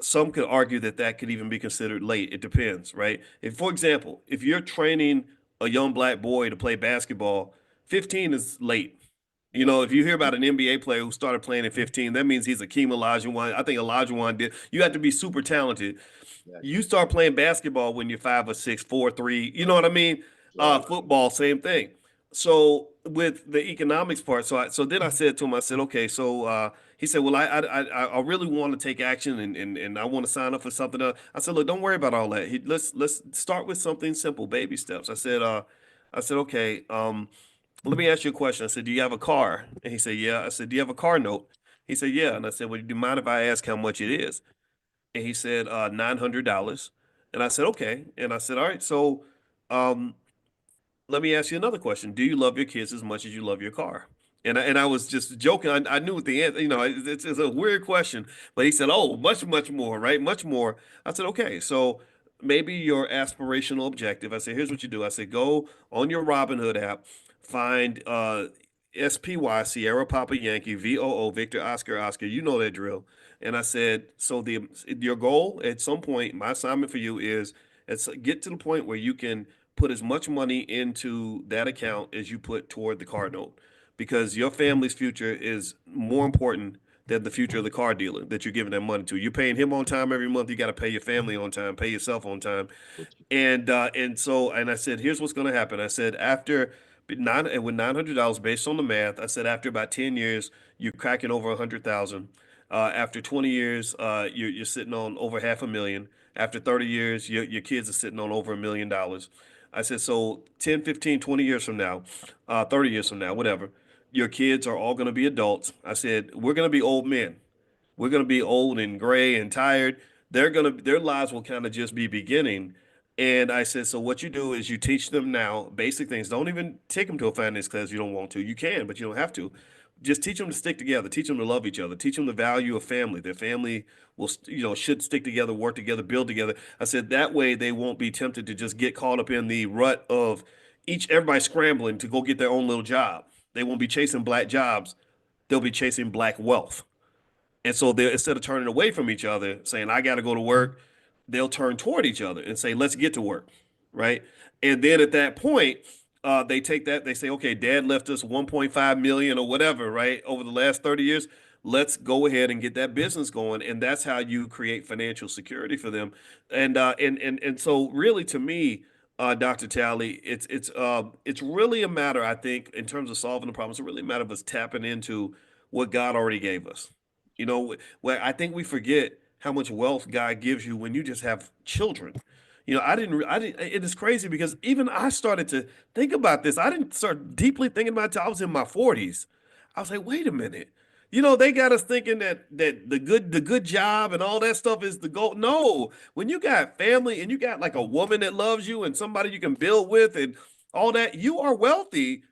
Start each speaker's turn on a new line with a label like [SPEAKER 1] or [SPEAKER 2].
[SPEAKER 1] some could argue that that could even be considered late. It depends, right? If, for example, if you're training a young black boy to play basketball, 15 is late. You
[SPEAKER 2] Yeah.
[SPEAKER 1] know, if you hear about an NBA player who started playing at 15, that means he's Akeem Olajuwon. I think Olajuwon did. You have to be super talented.
[SPEAKER 2] Yeah.
[SPEAKER 1] You start playing basketball when you're 5 or 6, 4, 3. You know what I mean?
[SPEAKER 2] Right.
[SPEAKER 1] Football, same thing. So with the economics part, so then I said to him, I said, okay, so he said, well, I really want to take action and I want to sign up for something else. I said, look, don't worry about all that. Let's start with something simple, baby steps. I said, okay, let me ask you a question. I said, do you have a car? And he said, yeah. I said, do you have a car note? He said, yeah. And I said, well, do you mind if I ask how much it is? And he said, $900. And I said, okay. And I said, all right, so um, let me ask you another question. Do you love your kids as much as you love your car? And I was just joking. I knew what the answer, it's a weird question, but he said, oh, much, much more, right? Much more. I said, okay, so maybe your aspirational objective. I said, here's what you do. I said, go on your Robinhood app, find SPY, Sierra Papa Yankee, VOO, Victor Oscar Oscar. You know that drill. And I said, so your goal at some point, my assignment for you is get to the point where you can put as much money into that account as you put toward the car note because your family's future is more important than the future of the car dealer that you're giving that money to. You're paying him on time every month. You got to pay your family on time, pay yourself on time. And I said, here's what's going to happen. I said, after with $900 based on the math, I said, after about 10 years, you're cracking over 100,000. After 20 years, you're sitting on over 500,000. After 30 years, your kids are sitting on over $1 million. I said, so 10, 15, 20 years from now, 30 years from now, whatever, your kids are all going to be adults. I said, we're going to be old men. We're going to be old and gray and tired. Their lives will kind of just be beginning. And I said, so what you do is you teach them now basic things. Don't even take them to a finance class if you don't want to. You can, but you don't have to. Just teach them to stick together. Teach them to love each other. Teach them the value of family. Their family will, should stick together, work together, build together. I said that way they won't be tempted to just get caught up in the rut of everybody scrambling to go get their own little job. They won't be chasing black jobs. They'll be chasing black wealth. And so they instead of turning away from each other, saying, I got to go to work, they'll turn toward each other and say, let's get to work. Right. And then at that point, they take that, they say, okay, dad left us 1.5 million or whatever, right, over the last 30 years. Let's go ahead and get that business going. And that's how you create financial security for them. And so really to me, Dr. Talley, it's really a matter, I think, in terms of solving the problem, it's really a matter of us tapping into what God already gave us. Where I think we forget how much wealth God gives you when you just have children. I didn't, it is crazy because even I started to think about this. I didn't start deeply thinking about it till I was in my 40s. I was like, wait a minute. They got us thinking that the good job and all that stuff is the goal. No, when you got family and you got like a woman that loves you and somebody you can build with and all that, you are wealthy